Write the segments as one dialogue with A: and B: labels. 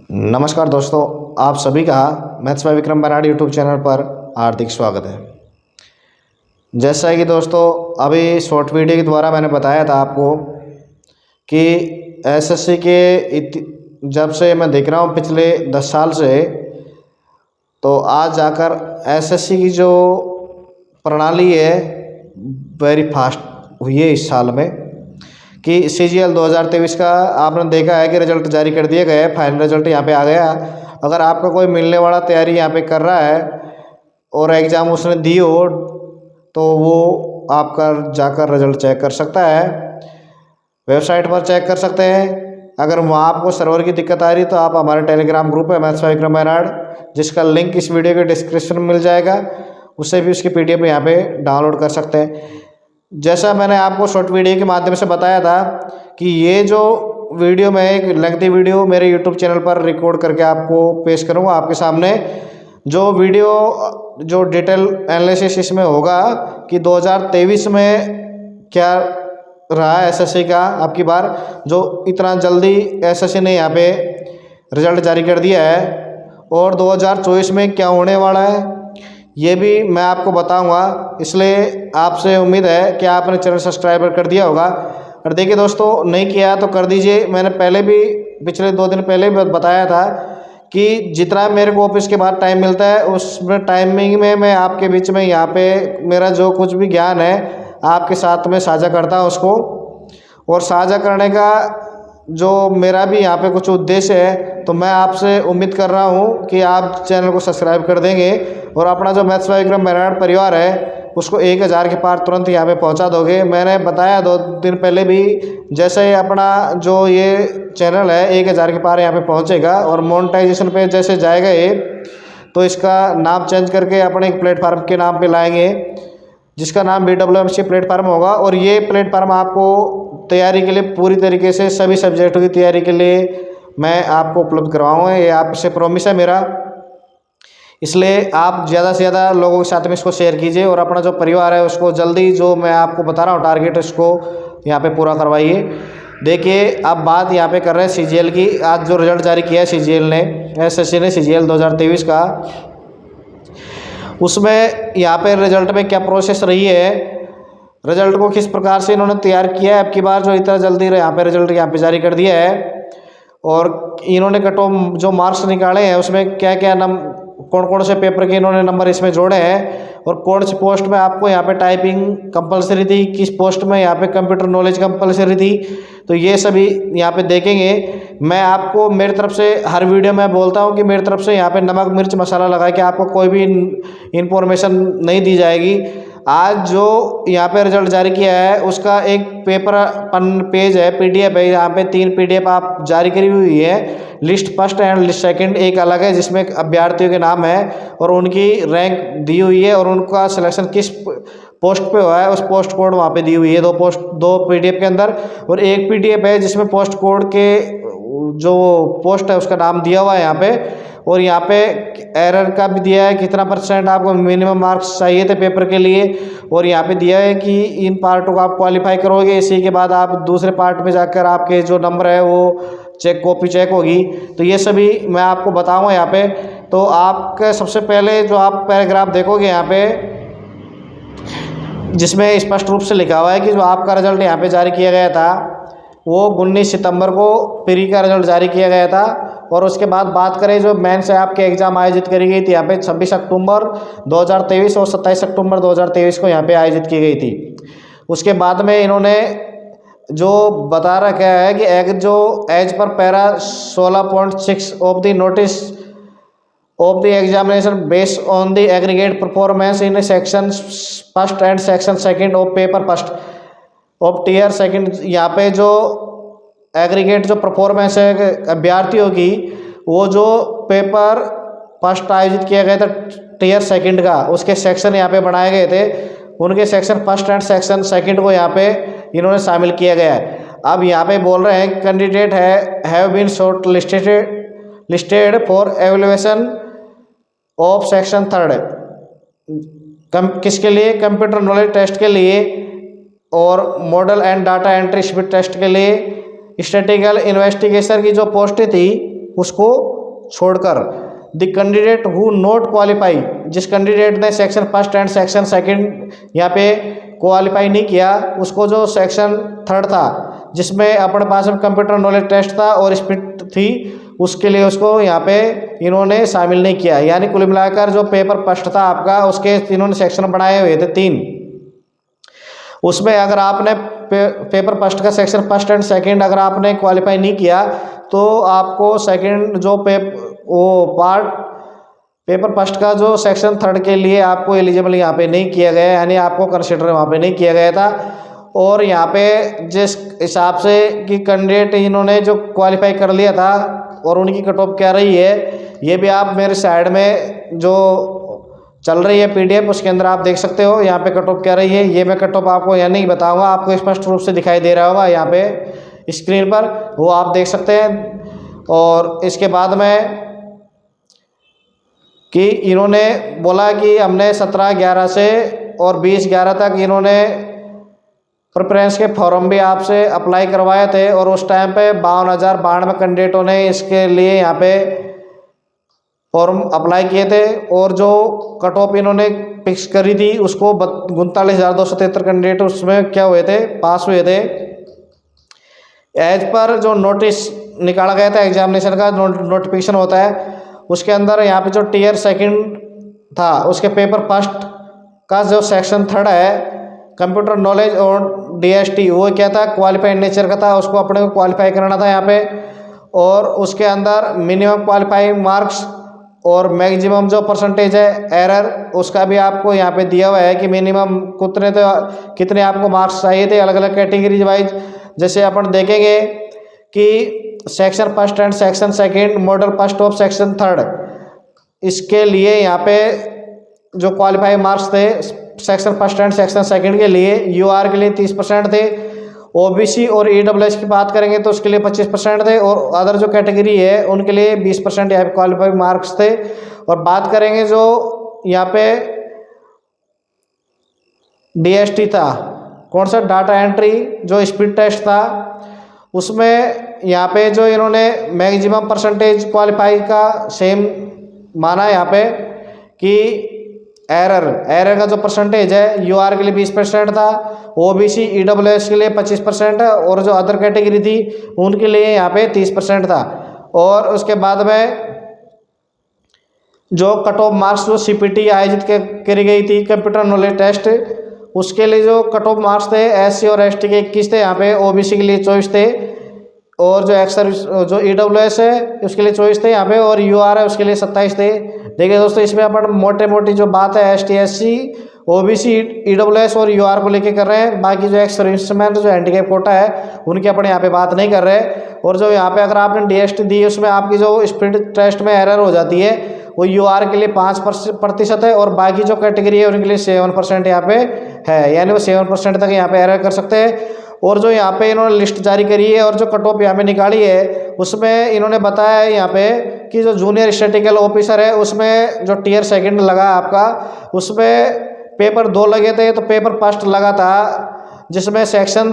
A: नमस्कार दोस्तों, आप सभी का maths by Vikram Brar YouTube channel पर हार्दिक स्वागत है। जैसा कि दोस्तों अभी शॉर्ट वीडियो के द्वारा मैंने बताया था आपको कि एसएससी के जब से मैं देख रहा हूँ पिछले 10 साल से, तो आज जाकर एसएससी की जो प्रणाली है वेरी फास्ट हुई है इस साल में कि CGL 2023 का आपने देखा है कि रिजल्ट जारी कर दिया गया है। फाइनल रिजल्ट यहाँ पे आ गया। अगर आपका कोई मिलने वाला तैयारी यहाँ पे कर रहा है और एग्ज़ाम उसने दी हो तो वो आपका जाकर रिजल्ट चेक कर सकता है, वेबसाइट पर चेक कर सकते हैं। अगर वहाँ आपको सर्वर की दिक्कत आ रही तो आप हमारे टेलीग्राम ग्रुप है मैथ्स बाय विक्रम बराड़, जिसका लिंक इस वीडियो के डिस्क्रिप्शन में मिल जाएगा, उससे भी उसकी PDF यहाँ पे डाउनलोड कर सकते हैं। जैसा मैंने आपको शॉर्ट वीडियो के माध्यम से बताया था कि ये जो वीडियो मैं एक लेंथी वीडियो मेरे यूट्यूब चैनल पर रिकॉर्ड करके आपको पेश करूँगा आपके सामने। जो वीडियो जो डिटेल एनालिसिस इसमें होगा कि 2023 में क्या रहा एसएससी का अब की बार, जो इतना जल्दी एसएससी ने यहाँ पे रिजल्ट जारी कर दिया है, और 2024 में क्या होने वाला है ये भी मैं आपको बताऊंगा। इसलिए आपसे उम्मीद है कि आपने चैनल सब्सक्राइब कर दिया होगा। और देखिए दोस्तों, नहीं किया तो कर दीजिए। मैंने पहले भी पिछले 2 दिन पहले भी बताया था कि जितना मेरे को ऑफिस के बाद टाइम मिलता है उसमें टाइमिंग में मैं आपके बीच में यहाँ पे मेरा जो कुछ भी ज्ञान है आपके साथ में साझा करता हूँ उसको। और साझा करने का जो मेरा भी यहाँ पे कुछ उद्देश्य है, तो मैं आपसे उम्मीद कर रहा हूँ कि आप चैनल को सब्सक्राइब कर देंगे और अपना जो मैथ्स बाय विक्रम बराड़ परिवार है उसको 1000 के पार तुरंत यहाँ पे पहुँचा दोगे। मैंने बताया 2 दिन पहले भी, जैसे ही अपना जो ये चैनल है 1000 के पार यहाँ पे पहुँचेगा और मोनेटाइजेशन पे जैसे जाएगा ये, तो इसका नाम चेंज करके अपने एक प्लेटफार्म के नाम पे लाएंगे जिसका नाम BWMC प्लेटफार्म होगा। और ये प्लेटफार्म आपको तैयारी के लिए पूरी तरीके से सभी सब्जेक्टों की तैयारी के लिए मैं आपको उपलब्ध करवाऊँगा, ये आपसे प्रॉमिस है मेरा। इसलिए आप ज़्यादा से ज़्यादा लोगों के साथ में इसको शेयर कीजिए और अपना जो परिवार है उसको जल्दी जो मैं आपको बता रहा हूँ टारगेट उसको यहाँ पे पूरा करवाइए। देखिए अब बात यहाँ पे कर रहे हैं CGL की। आज जो रिजल्ट जारी किया है CGL ने, एसएससी ने CGL 2023 का, उसमें यहाँ पे रिजल्ट में क्या प्रोसेस रही है, रिजल्ट को किस प्रकार से इन्होंने तैयार किया है अब की बार जो इतना जल्दी यहाँ पे रिजल्ट यहाँ पे जारी कर दिया है, और इन्होंने कट ऑफ जो मार्क्स निकाले हैं उसमें क्या क्या कौन कौन से पेपर के इन्होंने नंबर इसमें जोड़े हैं, और कौन सी पोस्ट में आपको यहाँ पे टाइपिंग कंपलसरी थी, किस पोस्ट में यहाँ पे कंप्यूटर नॉलेज कंपलसरी थी, तो ये सभी यहाँ पे देखेंगे। मैं आपको मेरी तरफ से हर वीडियो में बोलता हूँ कि मेरी तरफ से यहाँ पे नमक मिर्च मसाला लगा के आपको कोई भी इंफॉर्मेशन नहीं दी जाएगी। आज जो यहाँ पे रिजल्ट जारी किया है उसका एक पेपर पेज है, PDF है, यहाँ पे 3 PDF आप जारी करी हुई है। List first and list second एक अलग है जिसमें अभ्यर्थियों के नाम है और उनकी रैंक दी हुई है और उनका सिलेक्शन किस पोस्ट पे हुआ है उस पोस्ट कोड वहाँ पे दी हुई है। 2 PDF के अंदर, और एक PDF है जिसमें पोस्ट कोड के जो पोस्ट है उसका नाम दिया हुआ है यहाँ पे, और यहाँ पे एरर का भी दिया है कितना % आपको मिनिमम मार्क्स चाहिए थे पेपर के लिए, और यहाँ पे दिया है कि इन पार्टों को आप क्वालिफाई करोगे, इसी के बाद आप दूसरे पार्ट में जाकर आपके जो नंबर है वो कॉपी चेक होगी। तो ये सभी मैं आपको बताऊँगा यहाँ पे। तो आपके सबसे पहले जो आप पैराग्राफ देखोगे यहाँ पे जिसमें स्पष्ट रूप से लिखा हुआ है कि जो आपका रिजल्ट यहाँ पे जारी किया गया था वो 19 सितंबर को प्री का रिजल्ट जारी किया गया था। और उसके बाद बात करें जो मेन से आपके एग्ज़ाम आयोजित करी गई थी यहाँ पे 26 अक्टूबर 2023 और 27 अक्टूबर 2023 को यहाँ पे आयोजित की गई थी। उसके बाद में इन्होंने जो बता रखा है कि एक जो as per para 16.6 of the notice of the examination based on the aggregate performance in section first and section second of paper first of tier second। यहाँ पे जो एग्रीगेट जो परफॉर्मेंस है अभ्यर्थियों की, वो जो पेपर फर्स्ट आयोजित किया गया था टियर सेकंड का, उसके सेक्शन यहाँ पे बनाए गए थे, उनके section first and section second को यहाँ पे इन्होंने शामिल किया गया है। अब यहाँ पे बोल रहे हैं candidate have been shortlisted for evaluation of section 3 किसके लिए, कंप्यूटर नॉलेज टेस्ट के लिए और model and data entry speed test के लिए। स्टैटिस्टिकल इन्वेस्टिगेशन की जो पोस्ट थी उसको छोड़कर the candidate who not qualify, जिस कैंडिडेट ने section first and section second यहाँ पे क्वालिफाई नहीं किया, उसको जो सेक्शन थर्ड था जिसमें अपने पास में कंप्यूटर नॉलेज टेस्ट था और स्पीड थी, उसके लिए उसको यहाँ पे इन्होंने शामिल नहीं किया। यानी कुल मिलाकर जो पेपर फर्स्ट था आपका, उसके इन्होंने सेक्शन बनाए हुए थे 3। उसमें अगर आपने पेपर फर्स्ट का सेक्शन फर्स्ट एंड सेकंड अगर आपने क्वालिफाई नहीं किया तो आपको सेकंड जो पेपर फर्स्ट का जो सेक्शन थर्ड के लिए आपको एलिजिबल यहाँ पे नहीं किया गया, यानी आपको कंसिडर वहाँ पे नहीं किया गया था। और यहाँ पे जिस हिसाब से कि कैंडिडेट इन्होंने जो क्वालिफाई कर लिया था और उनकी कट ऑफ क्या रही है, ये भी आप मेरे साइड में जो चल रही है PDF, उसके अंदर आप देख सकते हो यहाँ पे कट ऑफ क्या रही है। ये मैं कट ऑफ आपको यहाँ नहीं बताऊँगा, आपको स्पष्ट रूप से दिखाई दे रहा होगा यहाँ पे स्क्रीन पर, वो आप देख सकते हैं। और इसके बाद में कि इन्होंने बोला कि हमने 17/11 से और 20/11 तक इन्होंने प्रेफरेंस के फॉर्म भी आपसे अप्लाई करवाए थे और उस टाइम पे 52,092 कैंडिडेटों ने इसके लिए यहाँ पे फॉर्म अप्लाई किए थे और जो कट ऑफ इन्होंने फिक्स करी थी उसको 39,273 कैंडिडेट उसमें क्या हुए थे, पास हुए थे। एज पर जो नोटिस निकाला गया था एग्जामिनेशन का, नोटिफिकेशन होता है, उसके अंदर यहाँ पे जो टियर सेकंड था उसके पेपर फर्स्ट का जो सेक्शन थर्ड है कंप्यूटर नॉलेज और DST, वो क्या था, क्वालिफाइड नेचर का था, उसको अपने को क्वालिफाई करना था यहाँ पे। और उसके अंदर मिनिमम क्वालिफाइंग मार्क्स और मैक्सिमम जो परसेंटेज है एरर, उसका भी आपको यहाँ पे दिया हुआ है कि मिनिमम कितने आपको मार्क्स चाहिए थे अलग अलग कैटेगरी वाइज। जैसे अपन देखेंगे कि section first and section second model first of section third, इसके लिए यहाँ पे जो क्वालिफाई मार्क्स थे section first and section second के लिए UR के लिए 30% थे, OBC और EWS की बात करेंगे तो उसके लिए 25% थे, और अदर जो कैटेगरी है उनके लिए 20% यहाँ पे क्वालिफाई मार्क्स थे। और बात करेंगे जो यहाँ पे DST था, कौन सा, डाटा एंट्री जो स्पीड टेस्ट था, उसमें यहाँ पे जो इन्होंने मैक्सिमम परसेंटेज क्वालिफाई का सेम माना है यहाँ पे कि एरर का जो परसेंटेज है UR के लिए 20% था, OBC EWS के लिए 25% है, और जो अदर कैटेगरी थी उनके लिए यहाँ पे 30% था। और उसके बाद में जो कट ऑफ मार्क्स जो CPT आयोजित करी गई थी कंप्यूटर नॉलेज टेस्ट, उसके लिए जो कट ऑफ मार्क्स थे SC और ST के 21 थे यहाँ पे, OBC के लिए 24 थे, और जो एक्स जो EWS है उसके लिए 24 थे यहाँ पे, और UR है उसके लिए 27 थे। देखिए दोस्तों, इसमें अपन मोटी जो बात है ST SC OBC EWS और UR को लेके कर रहे हैं, बाकी जो एक्स सर्विसमैन जो हैंडीकैप कोटा है उनकी अपन यहाँ पे बात नहीं कर रहे। और जो यहाँ पे अगर आपने DST दी उसमें आपकी जो स्पीड टेस्ट में एरर हो जाती है वो UR के लिए 5% है, और बाकी जो कैटेगरी है उनके लिए 7% यहाँ पे है, यानी वो 7% तक यहाँ पे एरर कर सकते हैं। और जो यहाँ पे इन्होंने लिस्ट जारी करी है और जो कट ऑफ यहाँ पे निकाली है उसमें इन्होंने बताया है यहाँ पे कि जो जूनियर स्टैटिस्टिकल ऑफिसर है उसमें जो टियर सेकंड लगा आपका, उसमें पेपर 2 लगे थे, तो पेपर फर्स्ट लगा था जिसमें सेक्शन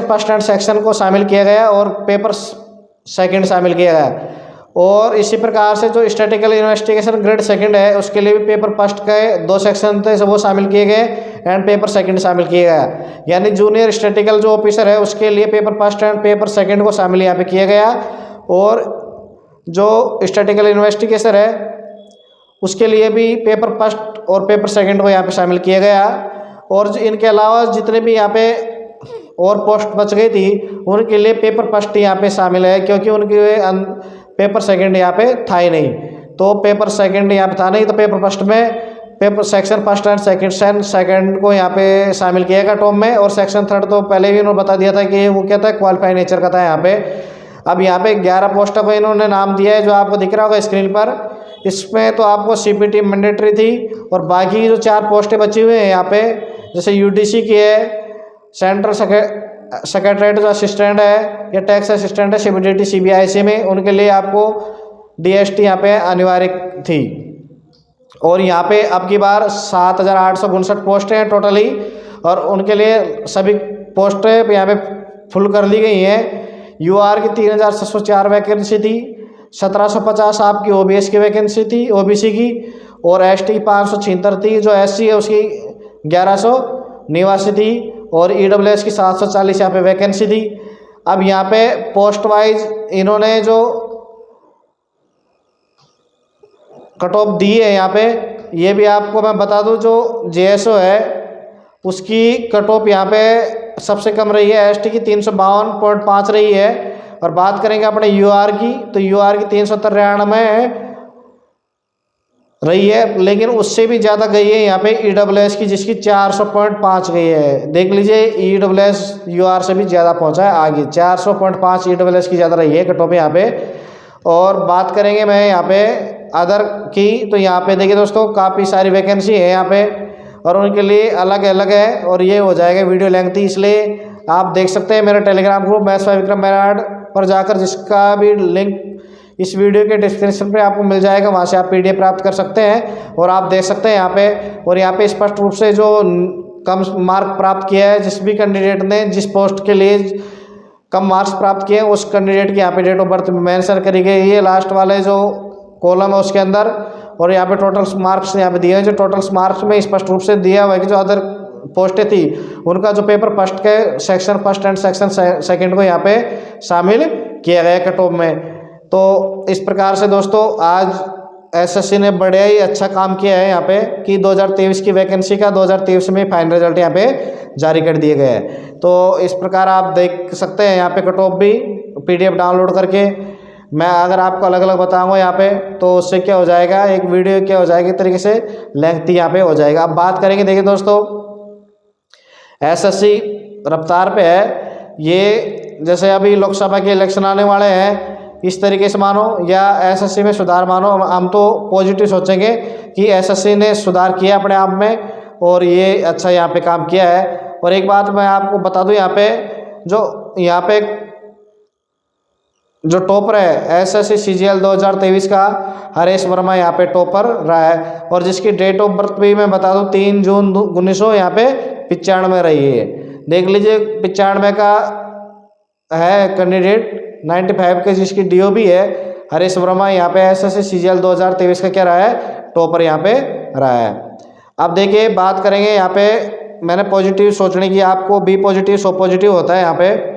A: फर्स्ट एंड सेक्शन को शामिल किया गया और पेपर सेकंड शामिल किया गया। और इसी प्रकार से जो स्टैटिस्टिकल इन्वेस्टिगेशन ग्रेड सेकंड है उसके लिए भी पेपर फर्स्ट के 2 सेक्शन थे वो शामिल किए गए एंड पेपर सेकंड शामिल किया गया। यानी जूनियर स्टैटिस्टिकल जो ऑफिसर है उसके लिए paper first and paper second को शामिल यहाँ पे किया गया, और जो स्टैटिस्टिकल इन्वेस्टिगेशन है उसके लिए भी पेपर फर्स्ट और पेपर सेकंड को यहाँ पे शामिल किया गया। और इनके अलावा जितने भी यहाँ पे और पोस्ट बच गई थी उनके लिए पेपर फर्स्ट यहाँ पे शामिल है, क्योंकि उनके पेपर सेकंड यहाँ पे था ही नहीं, तो पेपर सेकंड यहाँ पे था नहीं, तो पेपर फर्स्ट में paper section first and second को यहाँ पे शामिल किया गया टॉप में। और सेक्शन थर्ड तो पहले भी उन्होंने बता दिया था कि वो क्या था, क्वालिफाइड नेचर का था यहाँ पे। अब यहाँ पे 11 पोस्टों को इन्होंने नाम दिया है जो आपको दिख रहा होगा स्क्रीन पर। इसमें तो आपको CPT मैंडेटरी थी, और बाकी जो 4 पोस्टें बची हुई हैं यहाँ पे, जैसे UDC की है, सेंट्रल सेक्रेटरीट जो असिस्टेंट है या टैक्स असिस्टेंट है CBDT CBIC में, उनके लिए आपको DST यहाँ पे अनिवार्य थी। और यहाँ पे अब की बार 7,859 पोस्टें हैं टोटली, और उनके लिए सभी पोस्टें यहाँ पे फुल कर ली गई हैं। UR की 3,704 वैकेंसी थी, 1750 आपकी ओबीएस की वैकेंसी थी, ओबीसी की, और एसटी 576 थी, जो एससी है उसकी 1189 थी, और ईडब्ल्यूएस की 740 यहाँ पे वैकेंसी थी। अब यहाँ पे पोस्ट वाइज इन्होंने जो कट ऑफ दी है यहाँ पे, ये भी आपको मैं बता दूं, जो जेएसओ है उसकी कट ऑफ यहाँ पे सबसे कम रही है, एसटी की 352.5 रही है। और बात करेंगे अपने यूआर की, तो यूआर की 393 रही है, लेकिन उससे भी ज़्यादा गई है यहाँ पे ईडब्ल्यूएस की, जिसकी 400.5 गई है। देख लीजिए ईडब्ल्यूएस यूआर से भी ज़्यादा पहुँचा है आगे, 400.5 ईडब्ल्यूएस की ज़्यादा रही है कट ऑफ यहाँ पे। और बात करेंगे मैं यहाँ पे अदर की, तो यहाँ पे देखिए दोस्तों काफ़ी सारी वैकेंसी है यहाँ पे, और उनके लिए अलग अलग है, और ये हो जाएगा वीडियो लेंथी, इसलिए आप देख सकते हैं मेरा Telegram group maths by Vikram Bairath पर जाकर, जिसका भी लिंक इस वीडियो के डिस्क्रिप्शन पे आपको मिल जाएगा, वहाँ से आप पीडीएफ प्राप्त कर सकते हैं और आप देख सकते हैं यहाँ पे। और यहाँ पे स्पष्ट रूप से जो कम मार्क प्राप्त किया है, जिस भी कैंडिडेट ने जिस पोस्ट के लिए कम मार्क्स प्राप्त किए, उस कैंडिडेट की यहाँ पे डेट ऑफ बर्थ मेंशन करी गई है लास्ट वाले जो कॉलम है उसके अंदर। और यहाँ पे टोटल मार्क्स यहाँ पे दिए हैं, जो टोटल मार्क्स में स्पष्ट रूप से दिया हुआ है कि जो अदर पोस्टें थी उनका जो पेपर फर्स्ट के section first and section second को यहाँ पे शामिल किया गया कट ऑफ में। तो इस प्रकार से दोस्तों आज एसएससी ने बड़े ही अच्छा काम किया है यहाँ पे कि 2023 की वैकेंसी का 2023 में फाइनल रिजल्ट यहाँ पे जारी कर दिए गए हैं। तो इस प्रकार आप देख सकते हैं यहाँ पे कट ऑफ भी पीडीएफ डाउनलोड करके। मैं अगर आपको अलग अलग बताऊंगा यहाँ पे, तो उससे क्या हो जाएगा, एक वीडियो क्या हो जाएगी तरीके से लेंथी यहाँ पे हो जाएगा। अब बात करेंगे, देखिए दोस्तों एसएससी रफ्तार पे है, ये जैसे अभी लोकसभा के इलेक्शन आने वाले हैं, इस तरीके से मानो या एसएससी में सुधार मानो। हम तो पॉजिटिव सोचेंगे कि एसएससी ने सुधार किया अपने आप में और ये अच्छा यहाँ पे काम किया है। और एक बात मैं आपको बता दूं, यहाँ पे जो टॉपर है एसएससी सीजीएल 2023 का हरेश वर्मा यहाँ पे टॉपर रहा है, और जिसकी डेट ऑफ बर्थ भी मैं बता दूं 3 जून 1900 यहाँ पे 95 रही है। देख लीजिए 95 का है कैंडिडेट, 95 के जिसकी डीओ भी है हरेश वर्मा, यहाँ पे एसएससी सीजीएल 2023 का क्या रहा है, टॉपर यहाँ पे रहा है। अब देखिए बात करेंगे यहाँ पे, मैंने पॉजिटिव सोचने की, आपको बी पॉजिटिव सो पॉजिटिव होता है यहाँ पे।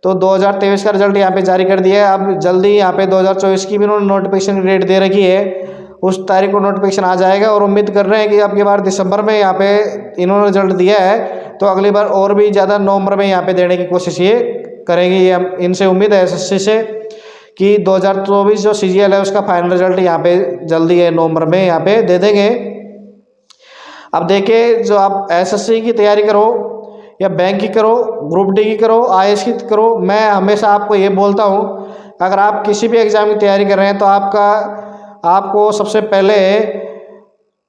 A: तो 2023 का रिजल्ट यहाँ पे जारी कर दिया है। अब जल्दी यहाँ पे 2024 की भी उन्होंने नोटिफिकेशन की डेट दे रखी है, उस तारीख को नोटिफिकेशन आ जाएगा। और उम्मीद कर रहे हैं कि अब की बार दिसंबर में यहाँ पे इन्होंने रिजल्ट दिया है, तो अगली बार और भी ज़्यादा नवंबर में यहाँ पे देने की कोशिश ये करेंगे। ये इनसे उम्मीद है एसएससी से कि 2024 जो सीजीएल है उसका फाइनल रिजल्ट यहाँ पे जल्दी है नवंबर में यहाँ पे दे देंगे। अब देखिए, जो आप एसएससी की तैयारी करो या बैंक की करो, ग्रुप डी की करो, आईएएस की करो, मैं हमेशा आपको ये बोलता हूँ, अगर आप किसी भी एग्ज़ाम की तैयारी कर रहे हैं तो आपको सबसे पहले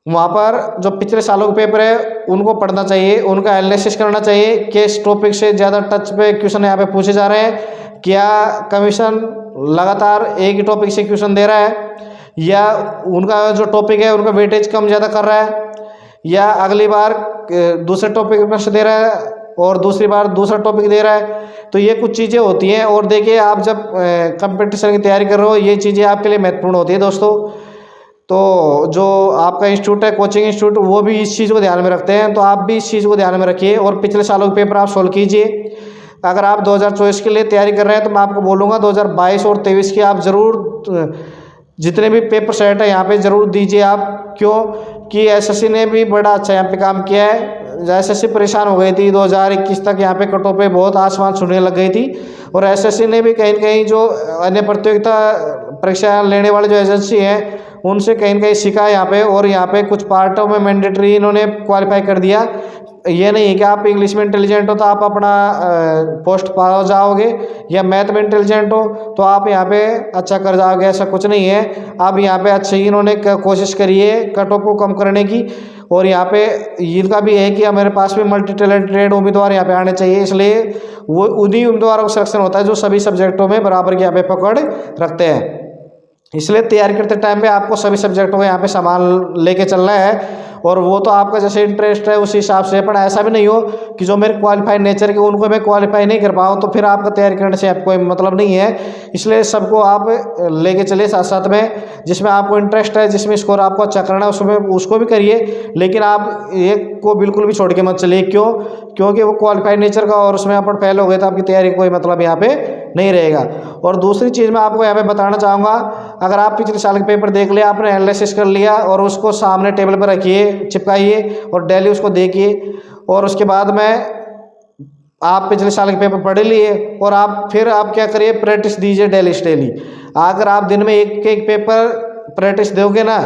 A: वहाँ पर जो पिछले सालों के पेपर है उनको पढ़ना चाहिए, उनका एनालिसिस करना चाहिए, किस टॉपिक से ज़्यादा टच पे क्वेश्चन यहाँ पे पूछे जा रहे हैं, क्या कमीशन लगातार एक ही टॉपिक से क्वेश्चन दे रहा है, या उनका जो टॉपिक है उनका वेटेज कम ज़्यादा कर रहा है, या अगली बार दूसरे टॉपिक में से दे रहा है और दूसरी बार दूसरा टॉपिक दे रहा है। तो ये कुछ चीज़ें होती हैं। और देखिए, आप जब कंपटीशन की तैयारी कर रहे हो, ये चीज़ें आपके लिए महत्वपूर्ण होती है दोस्तों। तो जो आपका इंस्टीट्यूट है, कोचिंग इंस्टीट्यूट, वो भी इस चीज़ को ध्यान में रखते हैं, तो आप भी इस चीज़ को ध्यान में रखिए और पिछले सालों के पेपर आप सोल्व कीजिए। अगर आप 2024 के लिए तैयारी कर रहे हैं तो मैं आपको बोलूँगा 2022 और 23 की आप ज़रूर जितने भी पेपर सेट है यहाँ पे ज़रूर दीजिए आप। क्यों कि एसएससी ने भी बड़ा अच्छा यहाँ पे काम किया है। एसएससी परेशान हो गई थी 2021 तक, यहाँ पे कटों पे बहुत आसमान छूने लग गई थी, और एसएससी ने भी कहीं न कहीं जो अन्य प्रतियोगिता परीक्षा लेने वाले जो एजेंसी हैं उनसे कहीं न कहीं सीखा यहाँ पे। और यहाँ पे कुछ पार्टों में मैंडेटरी इन्होंने क्वालिफाई कर दिया। ये नहीं है कि आप इंग्लिश में इंटेलिजेंट हो तो आप अपना पोस्ट पा जाओगे, या मैथ में इंटेलिजेंट हो तो आप यहाँ पे अच्छा कर जाओगे, ऐसा कुछ नहीं है। आप यहाँ पे अच्छे ही इन्होंने कोशिश करी है कट ऑफ को कम करने की, और यहाँ पे इनका भी है कि हमारे पास भी मल्टी टैलेंटेड उम्मीदवार यहाँ पे आने चाहिए, इसलिए वो उन्हीं उम्मीदवारों का सिलेक्शन होता है जो सभी सब्जेक्टों में बराबर की यहाँ पे पकड़ रखते हैं। इसलिए तैयारी करते टाइम पे आपको सभी सब्जेक्टों को यहाँ पे संभाल लेके चलना है। और वो तो आपका जैसे इंटरेस्ट है उसी हिसाब से, पर ऐसा भी नहीं हो कि जो मेरे क्वालिफाइड नेचर के उनको मैं क्वालिफाई नहीं कर पाऊँ, तो फिर आपका तैयारी करने से आपको कोई मतलब नहीं है। इसलिए सबको आप लेके चले साथ साथ में, जिसमें आपको इंटरेस्ट है, जिसमें स्कोर आपको अच्छा करना है उसमें उसको भी करिए, लेकिन आप एक को बिल्कुल भी छोड़ के मत चलिए। क्योंकि वो क्वालिफाइड नेचर का और उसमें अपन फेल हो गए तो आपकी तैयारी कोई मतलब यहाँ पे नहीं रहेगा। और दूसरी चीज़ मैं आपको यहाँ पे बताना चाहूँगा, अगर आप पिछले साल के पेपर देख लिया, आपने एनालिसिस कर लिया और उसको सामने टेबल पर रखिए, चिपकाइए और डेली उसको देखिए, और उसके बाद में आप पिछले साल के पेपर पढ़ लिए और आप फिर आप क्या करिए, प्रैक्टिस दीजिए डेली डेली। अगर आप दिन में एक एक पेपर प्रैक्टिस दोगे ना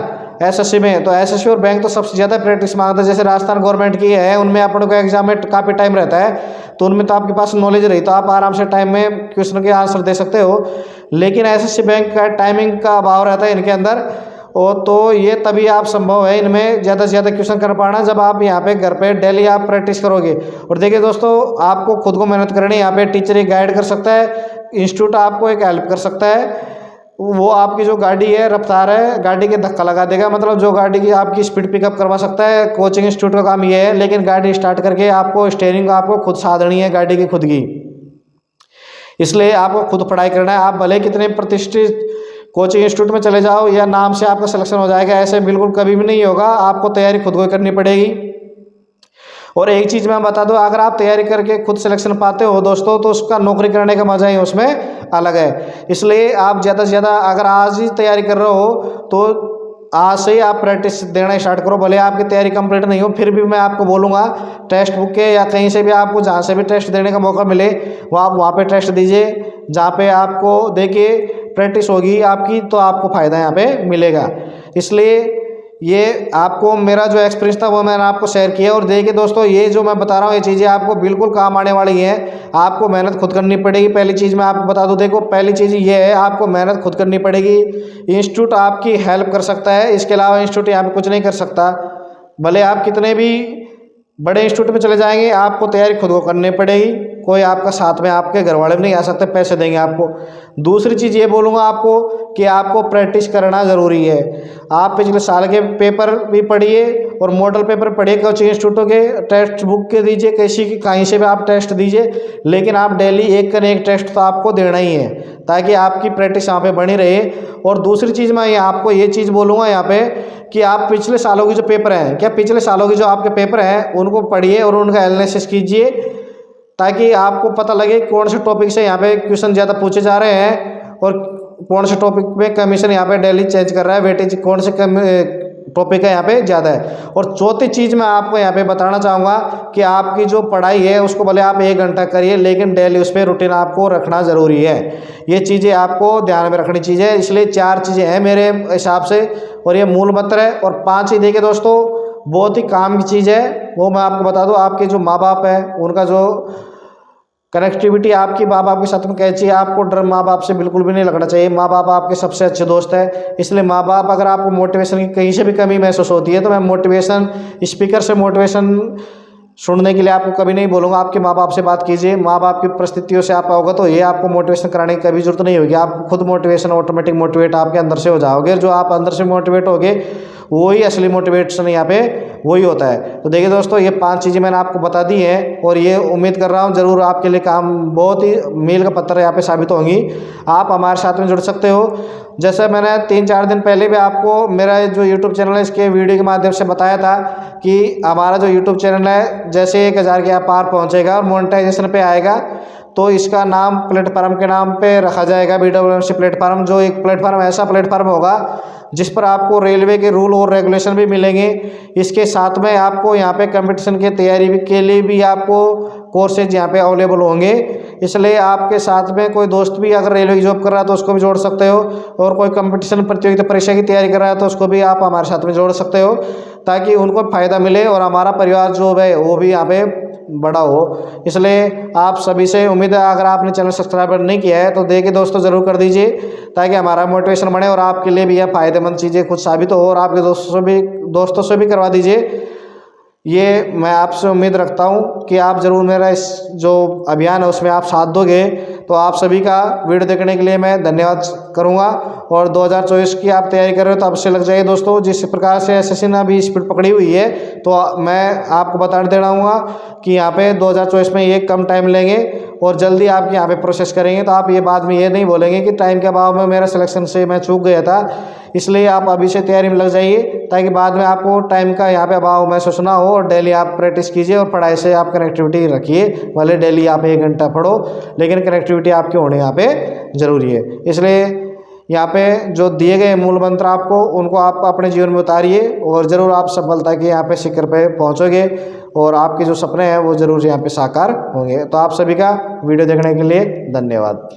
A: एसएससी में, तो एसएससी और बैंक तो सबसे ज़्यादा प्रैक्टिस मांगता है। जैसे राजस्थान गवर्नमेंट की है, उनमें अपन को एग्जाम में काफ़ी टाइम रहता है, तो उनमें तो आपके पास नॉलेज रही तो आप आराम से टाइम में क्वेश्चन के आंसर दे सकते हो। लेकिन एसएससी बैंक का टाइमिंग का अभाव रहता है इनके अंदर, और तो ये तभी आप संभव है इनमें ज़्यादा से ज़्यादा क्वेश्चन कर पाना जब आप यहाँ पे घर पे डेली आप प्रैक्टिस करोगे। और देखिए दोस्तों, आपको खुद को मेहनत करनी है। यहाँ पे टीचर एक गाइड कर सकता है, इंस्टीट्यूट आपको एक हेल्प कर सकता है। वो आपकी जो गाड़ी है, रफ्तार है, गाड़ी के धक्का लगा देगा, मतलब जो गाड़ी की आपकी स्पीड पिकअप करवा सकता है। कोचिंग इंस्टीट्यूट का काम ये है, लेकिन गाड़ी स्टार्ट करके आपको स्टीयरिंग आपको खुद साधनी है गाड़ी की खुद की। इसलिए आपको खुद पढ़ाई करना है। आप भले कितने प्रतिष्ठित कोचिंग इंस्टीट्यूट में चले जाओ या नाम से आपका सिलेक्शन हो जाएगा, ऐसे बिल्कुल कभी भी नहीं होगा। आपको तैयारी खुद को करनी पड़ेगी। और एक चीज़ मैं बता दूं, अगर आप तैयारी करके खुद सिलेक्शन पाते हो दोस्तों, तो उसका नौकरी करने का मज़ा ही उसमें अलग है। इसलिए आप ज़्यादा से ज़्यादा अगर आज ही तैयारी कर रहे हो तो आज से ही आप प्रैक्टिस देना स्टार्ट करो। भले आपकी तैयारी कंप्लीट नहीं हो, फिर भी मैं आपको बोलूँगा टेस्ट बुक के या कहीं से भी आपको जहाँ से भी टेस्ट देने का मौका मिले वो आप वहाँ पे टेस्ट दीजिए, जहाँ पे आपको देखिए प्रैक्टिस होगी आपकी तो आपको फ़ायदा यहाँ पे मिलेगा। इसलिए ये आपको मेरा जो एक्सपीरियंस था वो मैंने आपको शेयर किया। और देखिए दोस्तों, ये जो मैं बता रहा हूँ ये चीज़ें आपको बिल्कुल काम आने वाली हैं। आपको मेहनत खुद करनी पड़ेगी। पहली चीज़ मैं आपको बता दूँ, देखो पहली चीज़ ये है, आपको मेहनत खुद करनी पड़ेगी। इंस्टीट्यूट आपकी हेल्प कर सकता है, इसके अलावा इंस्टीट्यूट यहाँ पे कुछ नहीं कर सकता। भले आप कितने भी बड़े इंस्टीट्यूट में चले जाएंगे, आपको तैयारी खुद को करनी पड़ेगी। कोई आपका साथ में, आपके घर वाले भी नहीं आ सकते, पैसे देंगे आपको। दूसरी चीज़ ये बोलूँगा आपको कि आपको प्रैक्टिस करना ज़रूरी है। आप पिछले साल के पेपर भी पढ़िए और मॉडल पेपर पढ़िए, कोचिंग इंस्टीट्यूटों के टेस्ट बुक के दीजिए, किसी की कहीं से भी आप टेस्ट दीजिए, लेकिन आप डेली एक न एक टेस्ट तो आपको देना ही है, ताकि आपकी प्रैक्टिस यहाँ पे बनी रहे। और दूसरी चीज़ मैं आपको ये चीज़ बोलूँगा यहाँ पे कि आप पिछले सालों के जो पेपर हैं, क्या पिछले सालों के जो आपके पेपर हैं उनको पढ़िए और उनका एनालिसिस कीजिए, ताकि आपको पता लगे कौन से टॉपिक से यहाँ पे क्वेश्चन ज़्यादा पूछे जा रहे हैं और कौन से टॉपिक में कमीशन यहाँ पे डेली चेंज कर रहा है, वेटेज कौन से टॉपिक है यहाँ पे ज़्यादा है। और चौथी चीज़ मैं आपको यहाँ पे बताना चाहूँगा कि आपकी जो पढ़ाई है उसको भले आप 1 घंटा करिए, लेकिन डेली उस पर रूटीन आपको रखना ज़रूरी है। ये चीज़ें आपको ध्यान में रखनी चीज़ है। इसलिए 4 चीज़ें हैं मेरे हिसाब से, और ये मूल मंत्र है। और 5 ही देखिए दोस्तों, बहुत ही काम की चीज़ है। वो मैं आपको बता दूँ, आपके जो माँ बाप है उनका जो कनेक्टिविटी आपकी माँ बाप के साथ में कैसी है, आपको डर माँ बाप से बिल्कुल भी नहीं लगना चाहिए। माँ बाप आपके सबसे अच्छे दोस्त है। इसलिए माँ बाप, अगर आपको मोटिवेशन की कहीं से भी कमी महसूस होती है तो मैं मोटिवेशन स्पीकर से मोटिवेशन सुनने के लिए आपको कभी नहीं बोलूँगा। आपके माँ बाप से बात कीजिए, माँ बाप की परिस्थितियों से आप अवगत तो ये आपको मोटिवेशन कराने की कभी जरूरत नहीं होगी। आप खुद मोटिवेशन ऑटोमेटिक मोटिवेट आपके अंदर से हो जाओगे। जो आप अंदर से मोटिवेट होगे वही असली मोटिवेशन यहाँ पे वही होता है। तो देखिए दोस्तों, ये 5 चीज़ें मैंने आपको बता दी हैं और ये उम्मीद कर रहा हूँ ज़रूर आपके लिए काम बहुत ही मील का पत्थर यहाँ पे साबित होंगी। आप हमारे साथ में जुड़ सकते हो। जैसे मैंने 3-4 दिन पहले भी आपको मेरा जो यूट्यूब चैनल है इसके वीडियो के माध्यम से बताया था कि हमारा जो यूट्यूब चैनल है जैसे 1000 के पार पहुँचेगा और मोनेटाइजेशन पे आएगा तो इसका नाम प्लेटफार्म के नाम पे रखा जाएगा, BWMC प्लेटफार्म। जो एक प्लेटफार्म ऐसा प्लेटफार्म होगा जिस पर आपको रेलवे के रूल और रेगुलेशन भी मिलेंगे। इसके साथ में आपको यहाँ पे कंपटीशन की तैयारी के लिए भी आपको कोर्सेज यहाँ पे अवेलेबल होंगे। इसलिए आपके साथ में कोई दोस्त भी अगर रेलवे की जॉब कर रहा है तो उसको भी जोड़ सकते हो, और कोई कंपटीशन प्रतियोगिता परीक्षा की तैयारी कर रहा है तो उसको भी आप हमारे साथ में जोड़ सकते हो, ताकि उनको फ़ायदा मिले और हमारा परिवार जो है वो भी यहाँ पे बड़ा हो। इसलिए आप सभी से उम्मीद है, अगर आपने चैनल सब्सक्राइब नहीं किया है तो देखिए दोस्तों ज़रूर कर दीजिए, ताकि हमारा मोटिवेशन बढ़े और आपके लिए भी यह फ़ायदेमंद चीज़ें खुद साबित हो, और आपके दोस्तों से भी करवा दीजिए। ये मैं आपसे उम्मीद रखता हूँ कि आप ज़रूर मेरा इस जो अभियान है उसमें आप साथ दोगे। तो आप सभी का वीडियो देखने के लिए मैं धन्यवाद करूँगा। और 2024 की आप तैयारी कर रहे हो तो अब से लग जाइए दोस्तों। जिस प्रकार से एसएससी ने अभी स्पीड पकड़ी हुई है तो मैं आपको बता दे रहा हूँ कि यहाँ पे 2024 में ये कम टाइम लेंगे और जल्दी आपके यहाँ पे प्रोसेस करेंगे। तो आप ये बाद में ये नहीं बोलेंगे कि टाइम के अभाव में मेरा सिलेक्शन से मैं चूक गया था। इसलिए आप अभी से तैयारी में लग जाइए ताकि बाद में आपको टाइम का यहाँ पे अभाव महसूस ना हो। और डेली आप प्रैक्टिस कीजिए और पढ़ाई से आप कनेक्टिविटी रखिए। भले डेली आप 1 घंटा पढ़ो लेकिन कनेक्टिविटी आपकी होनी यहाँ पे ज़रूरी है। इसलिए यहाँ पे जो दिए गए मूल मंत्र आपको उनको आप अपने जीवन में उतारिए और ज़रूर आप सफलता के यहाँ पे शिखर पे पहुँचोगे और आपके जो सपने हैं वो ज़रूर यहाँ पे साकार होंगे। तो आप सभी का वीडियो देखने के लिए धन्यवाद।